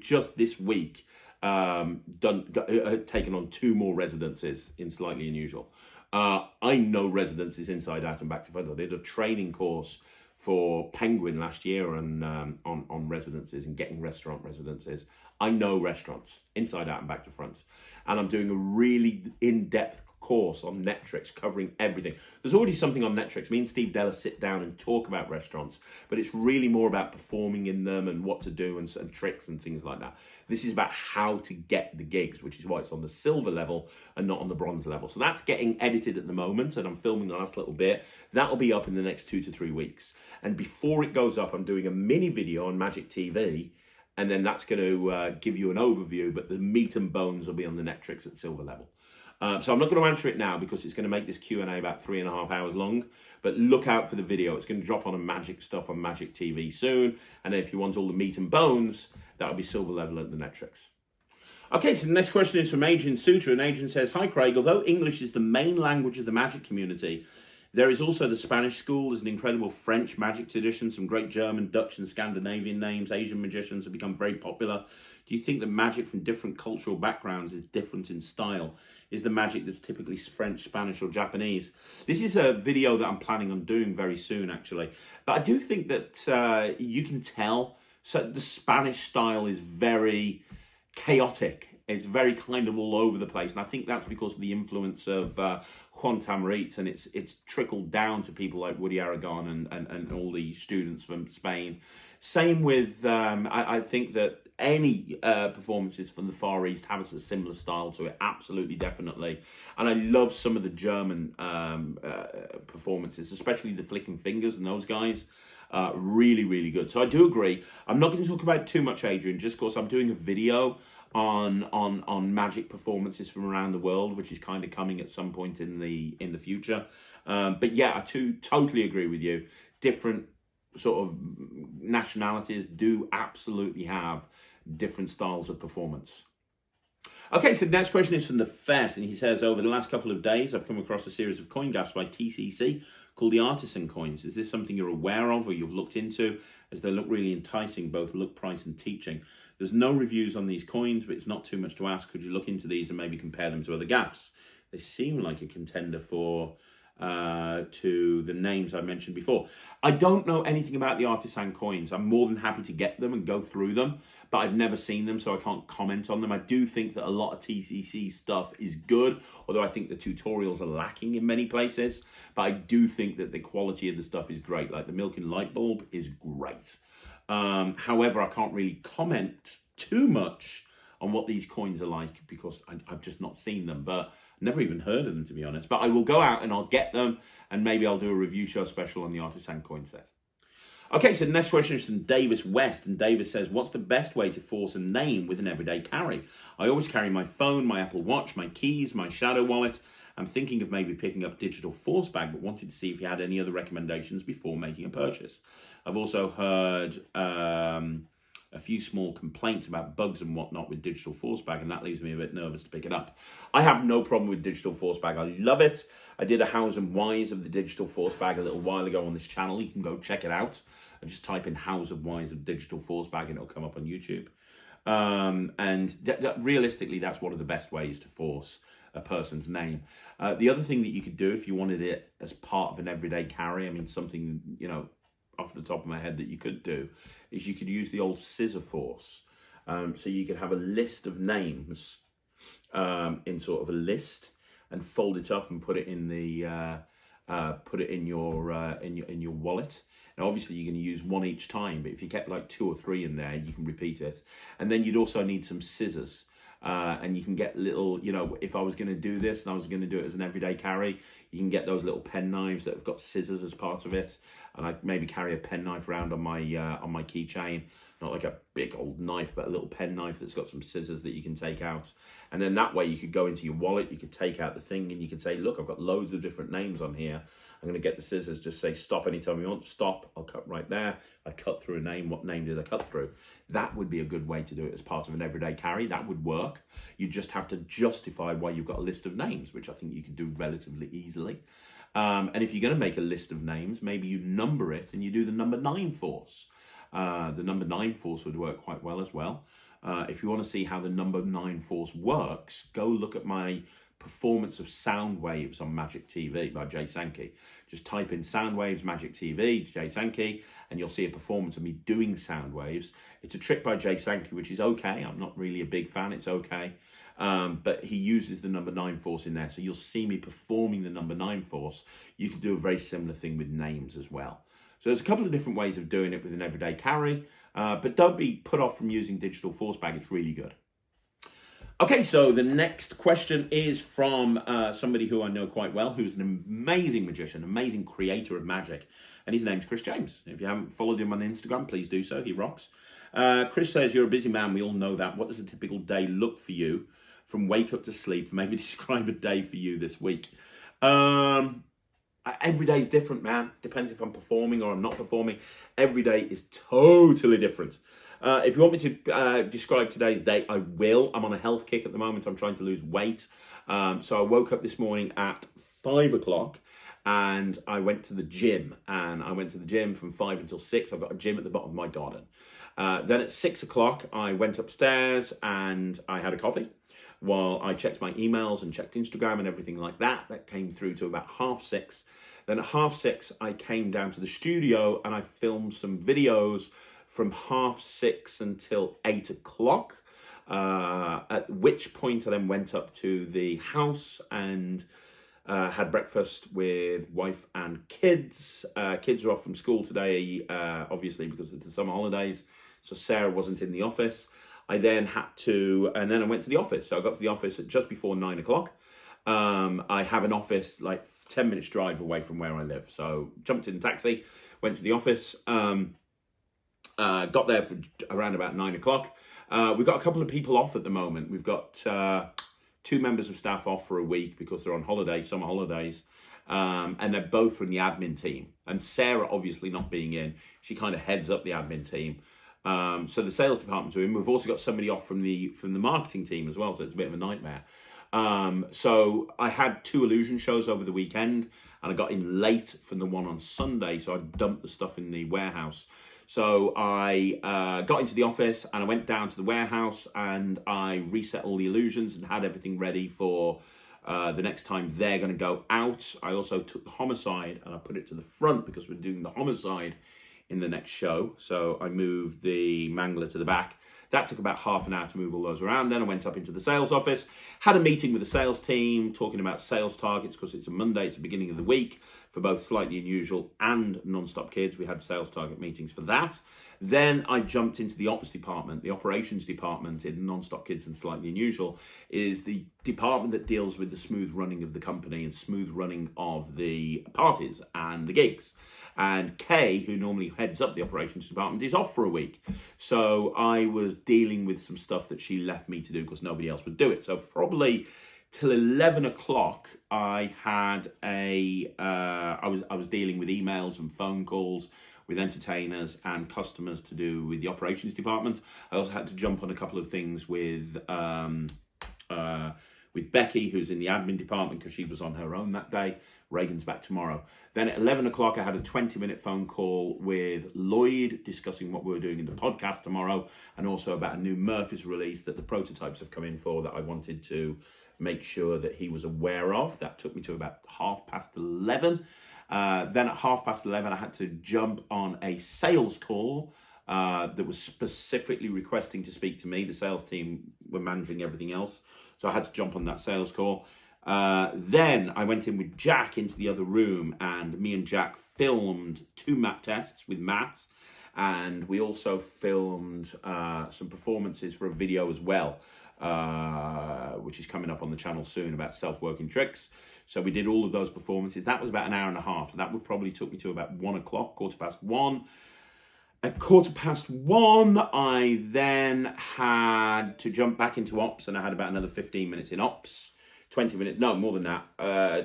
just this week taken on 2 more residencies in slightly unusual. I know residencies inside out and back to front. I did a training course for Penguin last year on residencies and getting restaurant residencies. I know restaurants inside out and back to front. And I'm doing a really in-depth course on Netrix covering everything. There's already something on Netrix. Me and Steve Della sit down and talk about restaurants, but it's really more about performing in them and what to do and tricks and things like that. This is about how to get the gigs, which is why it's on the silver level and not on the bronze level. So that's getting edited at the moment, and I'm filming the last little bit. That'll be up in the next 2 to 3 weeks. And before it goes up, I'm doing a mini video on Magic TV, and then that's going to give you an overview, but the meat and bones will be on the Netrix at silver level. So I'm not going to answer it now because it's going to make this Q&A about 3.5 hours long, but look out for the video. It's going to drop on a Magic stuff on Magic TV soon. And then if you want all the meat and bones, that'll be silver level at the Netrix. Okay, so the next question is from Adrian Suter, and Adrian says, "Hi Craig, although English is the main language of the Magic community, there is also the Spanish school. There's an incredible French Magic tradition, some great German, Dutch and Scandinavian names. Asian magicians have become very popular. Do you think that Magic from different cultural backgrounds is different in style? Is the Magic that's typically French, Spanish or Japanese?" This is a video that I'm planning on doing very soon, actually. But I do think that you can tell. So the Spanish style is very chaotic It's very kind of all over the place, and I think that's because of the influence of Juan Tamarit, and it's trickled down to people like Woody Aragon and all the students from Spain. Same with, I think that any performances from the Far East have a similar style to it, absolutely, definitely. And I love some of the German performances, especially the Flicking Fingers and those guys. Really, really good. So I do agree. I'm not going to talk about it too much, Adrian, just because I'm doing a video on magic performances from around the world, which is kind of coming at some point in the future. But yeah, I totally agree with you. Different sort of nationalities do absolutely have different styles of performance. Okay, so the next question is from the Fest, and he says, over the last couple of days, I've come across a series of coin gaps by TCC called the Artisan coins. Is this something you're aware of or you've looked into, as they look really enticing, both look, price, and teaching? There's no reviews on these coins, but it's not too much to ask. Could you look into these and maybe compare them to other gaps? They seem like a contender to the names I mentioned before. I don't know anything about the Artisan coins. I'm more than happy to get them and go through them, but I've never seen them, so I can't comment on them. I do think that a lot of TCC stuff is good, although I think the tutorials are lacking in many places, but I do think that the quality of the stuff is great. Like the Milken light bulb is great. However, I can't really comment too much on what these coins are like because I've just not seen them, but never even heard of them, to be honest. But I will go out and I'll get them, and maybe I'll do a review show special on the Artisan coin set. Okay, so the next question is from Davis West, and Davis says, what's the best way to force a name with an everyday carry? I always carry my phone, my Apple Watch, my keys, my shadow wallet. I'm thinking of maybe picking up digital force bag, but wanted to see if you had any other recommendations before making a purchase. I've also heard a few small complaints about bugs and whatnot with digital force bag, and that leaves me a bit nervous to pick it up. I have no problem with digital force bag. I love it. I did a hows and whys of the digital force bag a little while ago on this channel. You can go check it out and just type in hows and whys of digital force bag and it'll come up on YouTube. Realistically, that's one of the best ways to force a person's name. The other thing that you could do if you wanted it as part of an everyday carry, I mean, something, you know, off the top of my head that you could do, is you could use the old scissor force. So you could have a list of names in sort of a list and fold it up and put it in the in your wallet. Now, obviously, you're going to use one each time, but if you kept like 2 or 3 in there, you can repeat it. And then you'd also need some scissors. And you can get little, you know, if I was going to do this and I was going to do it as an everyday carry, you can get those little pen knives that have got scissors as part of it. And I maybe carry a pen knife around on my keychain, not like a big old knife, but a little pen knife that's got some scissors that you can take out. And then that way you could go into your wallet, you could take out the thing and you could say, look, I've got loads of different names on here. I'm going to get the scissors, just say stop anytime you want. Stop, I'll cut right there. I cut through a name. What name did I cut through? That would be a good way to do it as part of an everyday carry. That would work. You just have to justify why you've got a list of names, which I think you can do relatively easily. And if you're going to make a list of names, maybe you number it and you do the number 9 force. The number 9 force would work quite well as well. If you want to see how the number 9 force works, go look at my performance of sound waves on Magic TV by Jay Sankey. Just type in sound waves Magic TV, Jay Sankey, and you'll see a performance of me doing sound waves. It's a trick by Jay Sankey, which is okay. I'm not really a big fan. It's okay. But he uses the number 9 force in there. So you'll see me performing the number 9 force. You could do a very similar thing with names as well. So there's a couple of different ways of doing it with an everyday carry. But don't be put off from using digital force bag. It's really good. Okay, so the next question is from somebody who I know quite well, who's an amazing magician, amazing creator of magic, and his name's Chris James. If you haven't followed him on Instagram, please do so. He rocks. Chris says, you're a busy man. We all know that. What does a typical day look for you from wake up to sleep? Maybe describe a day for you this week. Every day is different, man. Depends if I'm performing or I'm not performing. Every day is totally different. If you want me to describe today's day, I will. I'm on a health kick at the moment. I'm trying to lose weight. So I woke up this morning at 5 o'clock and I went to the gym. And I went to the gym from 5 until 6. I've got a gym at the bottom of my garden. Then at 6 o'clock, I went upstairs and I had a coffee while I checked my emails and checked Instagram and everything like that. That came through to about 6:30. Then at 6:30, I came down to the studio and I filmed some videos from 6:30 until 8 o'clock. At which point I then went up to the house and had breakfast with wife and kids. Kids are off from school today, obviously because it's the summer holidays. So Sarah wasn't in the office. I then I went to the office. So I got to the office at just before 9 o'clock. I have an office like 10 minutes drive away from where I live. So jumped in a taxi, went to the office, got there for around about 9 o'clock. We've got a couple of people off at the moment. We've got 2 members of staff off for a week because they're on holiday, summer holidays. And they're both from the admin team. And Sarah, obviously not being in, she kind of heads up the admin team. So the sales department's in. We've also got somebody off from the marketing team as well, so it's a bit of a nightmare. So I had 2 illusion shows over the weekend, and I got in late from the one on Sunday, so I dumped the stuff in the warehouse. So I got into the office and I went down to the warehouse and I reset all the illusions and had everything ready for the next time they're going to go out. I also took the homicide and I put it to the front because we're doing the homicide in the next show. So I moved the mangler to the back. That took about half an hour to move all those around. Then I went up into the sales office, had a meeting with the sales team, talking about sales targets because it's a Monday, it's the beginning of the week for both Slightly Unusual and Non-Stop Kids. We had sales target meetings for that. Then I jumped into the ops department. The operations department in Non-Stop Kids and Slightly Unusual is the department that deals with the smooth running of the company and smooth running of the parties and the gigs. And Kay, who normally heads up the operations department, is off for a week. So I was dealing with some stuff that she left me to do because nobody else would do it. So probably till 11 o'clock, I had I was dealing with emails and phone calls with entertainers and customers to do with the operations department. I also had to jump on a couple of things with Becky, who's in the admin department because she was on her own that day. Reagan's back tomorrow. Then at 11 o'clock, I had a 20-minute phone call with Lloyd discussing what we were doing in the podcast tomorrow and also about a new Murphy's release that the prototypes have come in for that I wanted to make sure that he was aware of. That took me to about 11:30. Then at 11:30, I had to jump on a sales call that was specifically requesting to speak to me. The sales team were managing everything else, so I had to jump on that sales call. Then I went in with Jack into the other room, and me and Jack filmed 2 map tests with Matt, and we also filmed some performances for a video as well, which is coming up on the channel soon about self-working tricks. So we did all of those performances. That was about an hour and a half. That would probably took me to about 1 o'clock, 1:15. At 1:15, I then had to jump back into ops, and I had about another 15 minutes in ops. 20 minutes, no, more than that,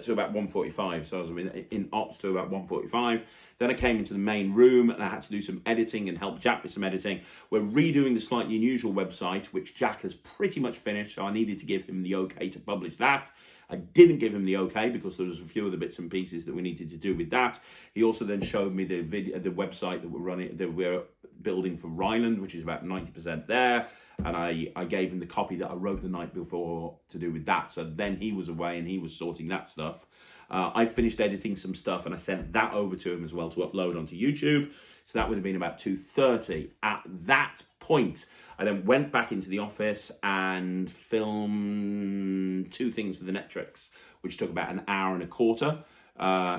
to about 1:45. So I was in ops to about 1:45. Then I came into the main room and I had to do some editing and help Jack with some editing. We're redoing the Slightly Unusual website, which Jack has pretty much finished. So I needed to give him the okay to publish that. I didn't give him the okay because there was a few other bits and pieces that we needed to do with that. He also then showed me the website that we're building for Ryland, which is about 90% there. And I gave him the copy that I wrote the night before to do with that. So then he was away and he was sorting that stuff. I finished editing some stuff and I sent that over to him as well to upload onto YouTube. So that would have been about 2:30. At that point, I then went back into the office and filmed 2 things for the Netrix, which took about an hour and a quarter.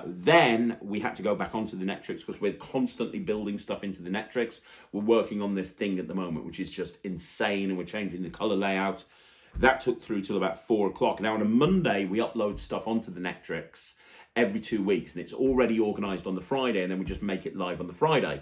Then we had to go back onto the Netrix because we're constantly building stuff into the Netrix. We're working on this thing at the moment, which is just insane, and we're changing the color layout. That took through till about 4 o'clock. Now on a Monday, we upload stuff onto the Netrix every 2 weeks, and it's already organized on the Friday, and then we just make it live on the Friday.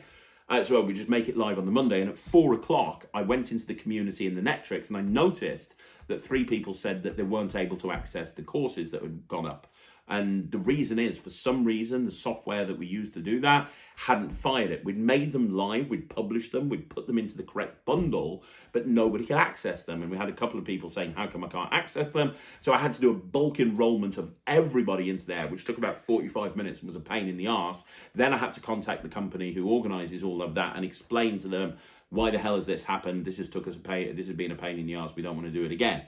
So we just make it live on the Monday, and at 4 o'clock, I went into the community in the Netrix, and I noticed that 3 people said that they weren't able to access the courses that had gone up. And the reason is, for some reason, the software that we used to do that hadn't fired it. We'd made them live, we'd published them, we'd put them into the correct bundle, but nobody could access them. And we had a couple of people saying, how come I can't access them? So I had to do a bulk enrollment of everybody into there, which took about 45 minutes and was a pain in the arse. Then I had to contact the company who organizes all of that and explain to them, why the hell has this happened? This has been a pain in the arse. We don't want to do it again.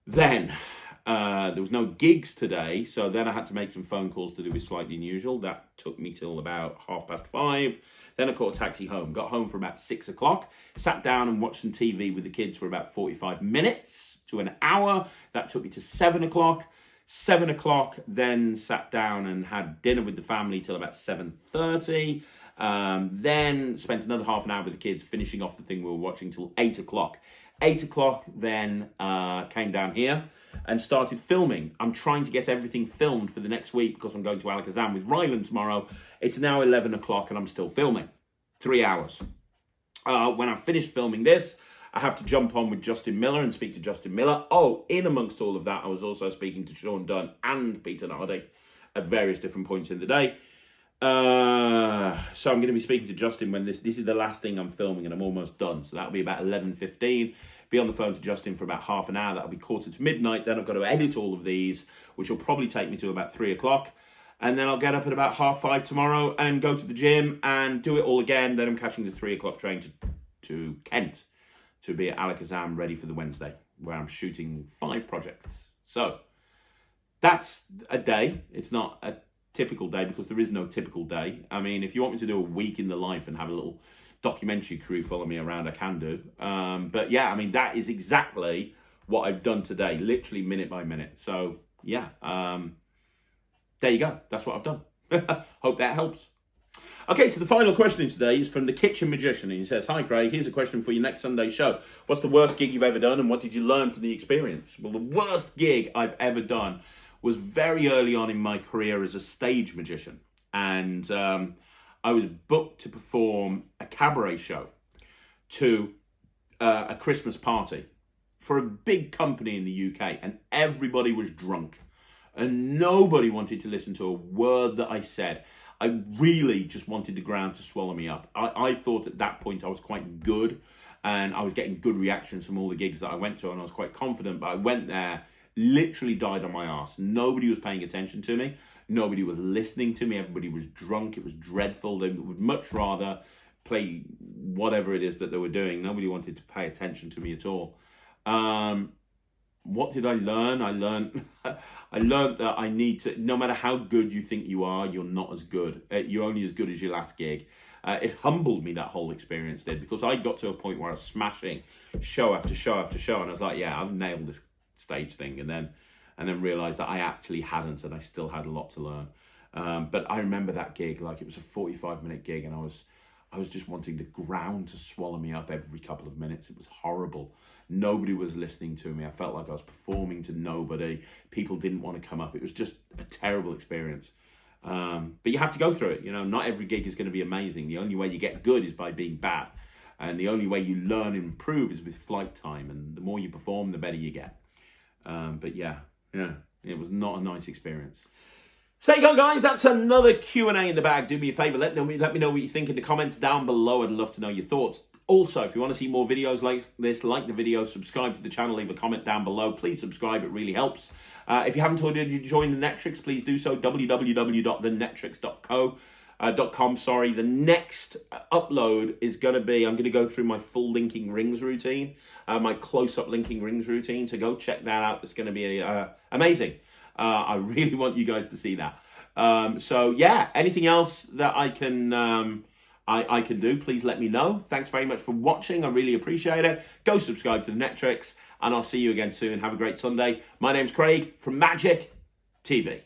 Then There was no gigs today, so then I had to make some phone calls to do with Slightly Unusual. That took me till about 5:30. Then I caught a taxi home. Got home for about 6 o'clock. Sat down and watched some TV with the kids for about 45 minutes to an hour. That took me to 7 o'clock. 7 o'clock, then sat down and had dinner with the family till about 7:30. Then spent another half an hour with the kids, finishing off the thing we were watching till 8 o'clock. 8 o'clock, then came down here and started filming. I'm trying to get everything filmed for the next week because I'm going to Artisan with Ryland tomorrow. It's now 11 o'clock and I'm still filming. 3 hours. When I've finished filming this, I have to jump on with Justin Miller and speak to Justin Miller. Oh, in amongst all of that, I was also speaking to Sean Dunn and Peter Nardi at various different points in the day. So I'm going to be speaking to Justin when this is the last thing I'm filming and I'm almost done. So that'll be about 11:15. Be on the phone to Justin for about half an hour. That'll be 1:45. Then I've got to edit all of these, which will probably take me to about 3 o'clock. And then I'll get up at about 5:30 tomorrow and go to the gym and do it all again. Then I'm catching the 3 o'clock train to Kent to be at Alakazam ready for the Wednesday, where I'm shooting 5 projects. So that's a day. It's not a typical day because there is no typical day. I mean, if you want me to do a week in the life and have a little documentary crew follow me around, I can do. But yeah, I mean, that is exactly what I've done today, literally minute by minute. So yeah, there you go. That's what I've done. Hope that helps. Okay, so the final question today is from the Kitchen Magician, and he says, "Hi Craig, here's a question for your next Sunday show. What's the worst gig you've ever done, and what did you learn from the experience?" Well, the worst gig I've ever done was very early on in my career as a stage magician, and I was booked to perform a cabaret show to a Christmas party for a big company in the UK, and everybody was drunk, and nobody wanted to listen to a word that I said. I really just wanted the ground to swallow me up. I thought at that point I was quite good and I was getting good reactions from all the gigs that I went to and I was quite confident, but I went there, literally died on my arse. Nobody was paying attention to me. Nobody was listening to me. Everybody was drunk. It was dreadful. They would much rather play whatever it is that they were doing. Nobody wanted to pay attention to me at all. What did I learn? I learned that I need to, no matter how good you think you are, you're not as good. You're only as good as your last gig. It humbled me, that whole experience did, because I got to a point where I was smashing show after show after show, and I was like, yeah, I've nailed this stage thing, and then realised that I actually hadn't, and I still had a lot to learn. But I remember that gig, like it was a 45-minute gig, and I was just wanting the ground to swallow me up every couple of minutes. It was horrible. Nobody was listening to me. I felt like I was performing to nobody. People didn't want to come up. It was just a terrible experience. But you have to go through it. You know, not every gig is going to be amazing. The only way you get good is by being bad. And the only way you learn and improve is with flight time. And the more you perform, the better you get. But yeah, it was not a nice experience. So there you go, guys. That's another Q&A in the bag. Do me a favour. Let me know what you think in the comments down below. I'd love to know your thoughts. Also, if you want to see more videos like this, like the video, subscribe to the channel, leave a comment down below. Please subscribe. It really helps. If you haven't already joined the Netrix, please do so. www.thenetrix.com. The next upload is going to be, I'm going to go through my full linking rings routine, my close-up linking rings routine. So go check that out. It's going to be amazing. I really want you guys to see that. So yeah, anything else that I can I can do, please let me know. Thanks very much for watching. I really appreciate it. Go subscribe to the Netrix, and I'll see you again soon. Have a great Sunday. My name's Craig from Magic TV.